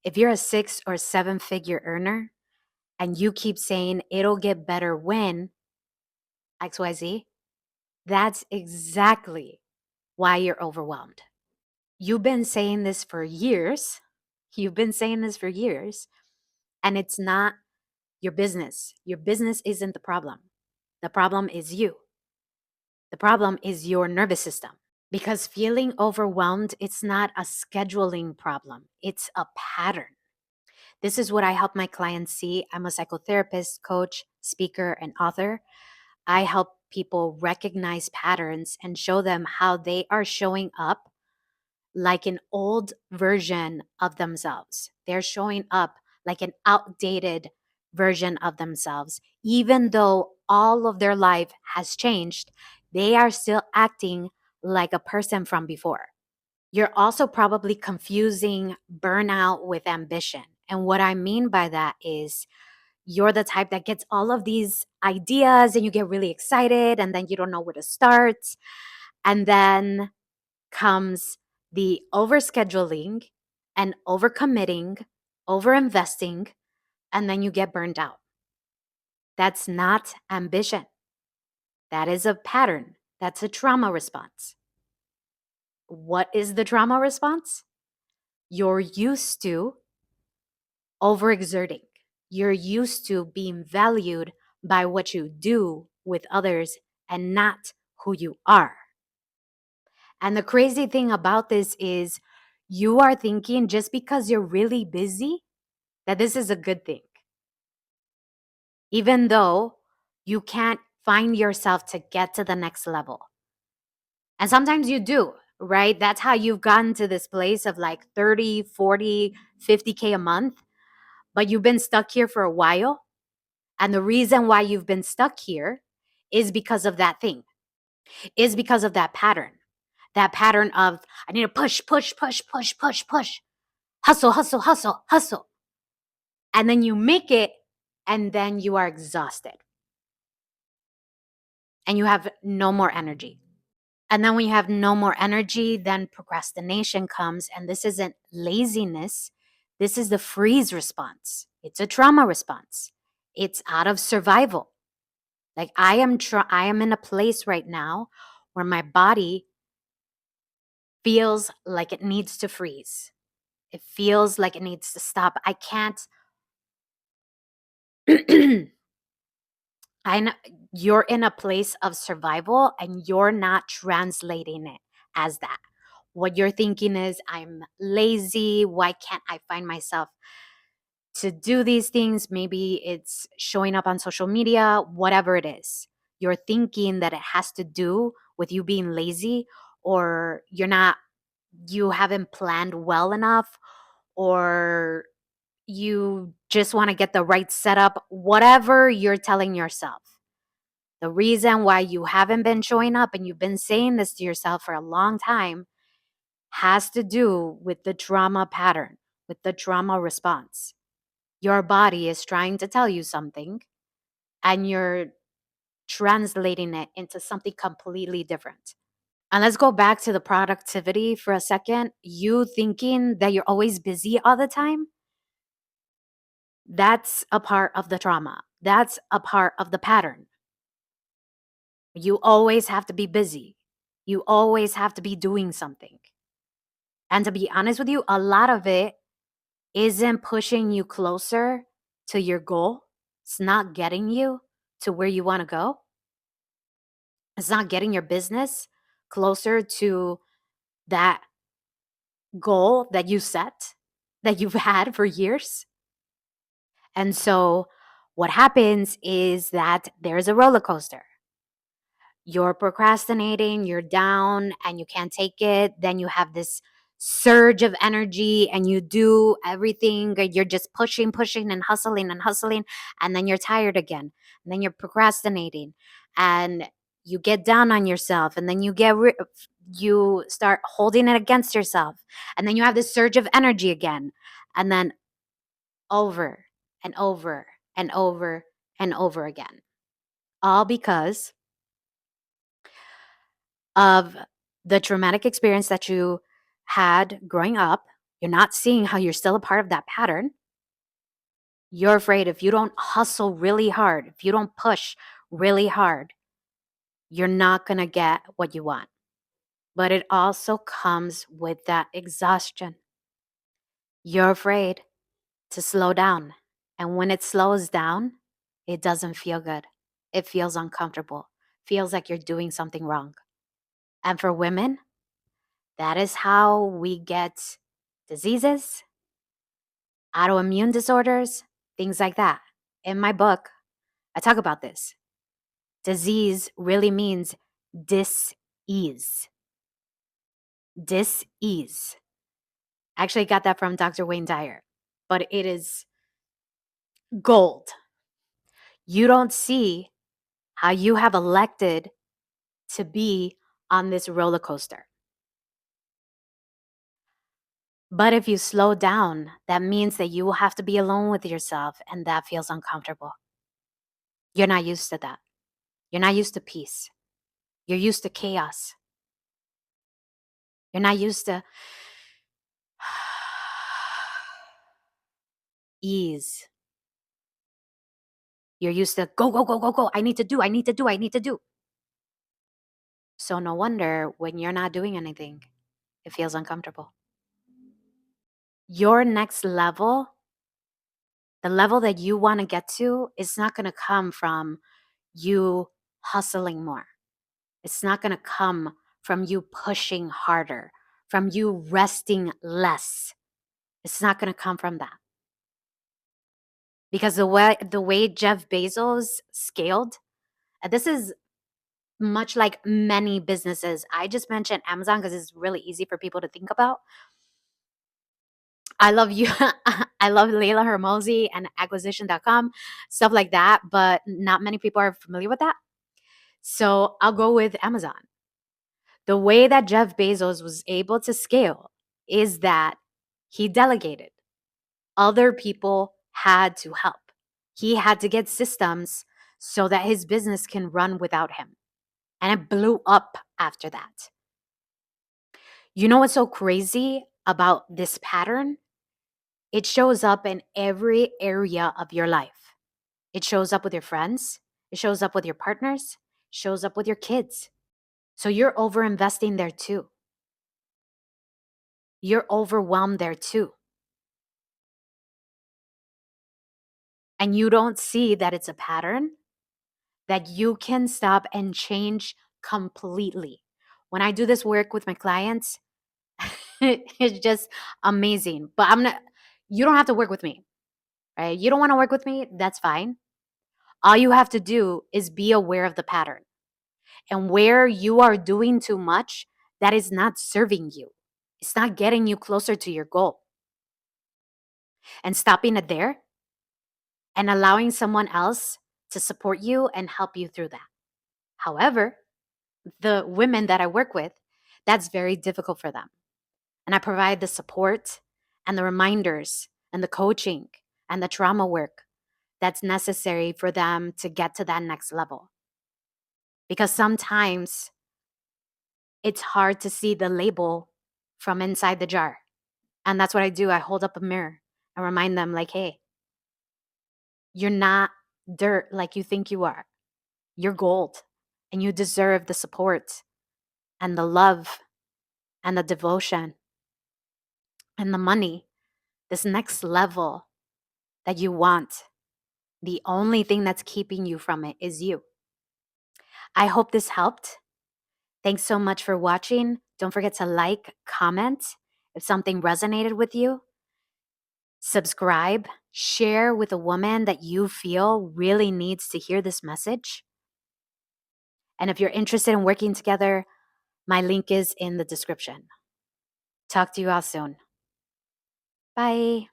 If you're a 6 or 7 figure earner and you keep saying it'll get better when XYZ, that's exactly why you're overwhelmed. You've been saying this for years. You've been saying this for years, and it's not your business. Your business isn't the problem. The problem is you. The problem is your nervous system. Because feeling overwhelmed, it's not a scheduling problem, it's a pattern. This is what I help my clients see. I'm a psychotherapist, coach, speaker, and author. I help people recognize patterns and show them how they are showing up like an old version of themselves. They're showing up like an outdated version of themselves. Even though all of their life has changed, they are still acting like a person from before. You're also probably confusing burnout with ambition. And what I mean by that is you're the type that gets all of these ideas and you get really excited and then you don't know where to start. And then comes the overscheduling and overcommitting, overinvesting, and then you get burned out. That's not ambition. That is a pattern. That's a trauma response. What is the trauma response? You're used to overexerting. You're used to being valued by what you do with others and not who you are. And the crazy thing about this is you are thinking just because you're really busy that this is a good thing, even though you can't find yourself to get to the next level. And sometimes you do, right? That's how you've gotten to this place of like 30, 40, 50K a month, but you've been stuck here for a while. And the reason why you've been stuck here is because of that thing, is because of that pattern of I need to push, push, push, push, push, push, hustle, hustle, hustle, hustle. And then you make it and then you are exhausted and you have no more energy. And then when you have no more energy, then procrastination comes. And this isn't laziness. This is the freeze response. It's a trauma response. It's out of survival. Like I am in a place right now where my body feels like it needs to freeze. It feels like it needs to stop. I can't I know you're in a place of survival and you're not translating it as that. What you're thinking is, I'm lazy. Why can't I find myself to do these things? Maybe it's showing up on social media, whatever it is. You're thinking that it has to do with you being lazy, or you haven't planned well enough, or you just want to get the right setup, whatever you're telling yourself. The reason why you haven't been showing up and you've been saying this to yourself for a long time has to do with the trauma pattern, with the trauma response. Your body is trying to tell you something and you're translating it into something completely different. And let's go back to the productivity for a second. You thinking that you're always busy all the time, that's a part of the trauma. That's a part of the pattern. You always have to be busy. You always have to be doing something. And to be honest with you, a lot of it isn't pushing you closer to your goal. It's not getting you to where you want to go. It's not getting your business closer to that goal that you set, that you've had for years. And so what happens is that there's a roller coaster. You're procrastinating, you're down, and you can't take it. Then you have this surge of energy and you do everything. You're just pushing, pushing, and hustling and hustling. And then you're tired again. And then you're procrastinating and you get down on yourself. And then you start holding it against yourself. And then you have this surge of energy again. And then over and over and over and over again. All because of the traumatic experience that you had growing up. You're not seeing how you're still a part of that pattern. You're afraid if you don't hustle really hard, if you don't push really hard, you're not going to get what you want. But it also comes with that exhaustion. You're afraid to slow down. And when it slows down, it doesn't feel good. It feels uncomfortable. Feels like you're doing something wrong. And for women, that is how we get diseases, autoimmune disorders, things like that. In my book, I talk about this. Disease really means dis-ease. Dis-ease. I actually got that from Dr. Wayne Dyer, but it is gold. You don't see how you have elected to be on this roller coaster. But if you slow down, that means that you will have to be alone with yourself, and that feels uncomfortable. You're not used to that. You're not used to peace. You're used to chaos. You're not used to ease. You're used to go, go, go, go, go. I need to do, I need to do, I need to do. So no wonder when you're not doing anything, it feels uncomfortable. Your next level, the level that you want to get to, is not going to come from you hustling more. It's not going to come from you pushing harder, from you resting less. It's not going to come from that. Because the way Jeff Bezos scaled, and this is much like many businesses. I just mentioned Amazon because it's really easy for people to think about. I love you. I love Layla Hermosi and acquisition.com, stuff like that, but not many people are familiar with that. So I'll go with Amazon. The way that Jeff Bezos was able to scale is that he delegated. Other people had to help. He had to get systems so that his business can run without him. And it blew up after that. You know what's so crazy about this pattern? It shows up in every area of your life. It shows up with your friends. It shows up with your partners. It shows up with your kids. So you're over investing there too. You're overwhelmed there too. And you don't see that it's a pattern that you can stop and change completely. When I do this work with my clients, it's just amazing. But you don't have to work with me, right? You don't want to work with me, that's fine. All you have to do is be aware of the pattern. And where you are doing too much, that is not serving you. It's not getting you closer to your goal. And stopping it there and allowing someone else to support you and help you through that. However, the women that I work with, that's very difficult for them. And I provide the support and the reminders and the coaching and the trauma work that's necessary for them to get to that next level. Because sometimes it's hard to see the label from inside the jar. And that's what I do. I hold up a mirror and remind them, like, hey, you're not dirt like you think you are. You're gold, and you deserve the support and the love and the devotion and the money, this next level that you want. The only thing that's keeping you from it is you. I hope this helped. Thanks so much for watching. Don't forget to like, comment if something resonated with you. Subscribe, share with a woman that you feel really needs to hear this message. And if you're interested in working together, my link is in the description. Talk to you all soon. Bye.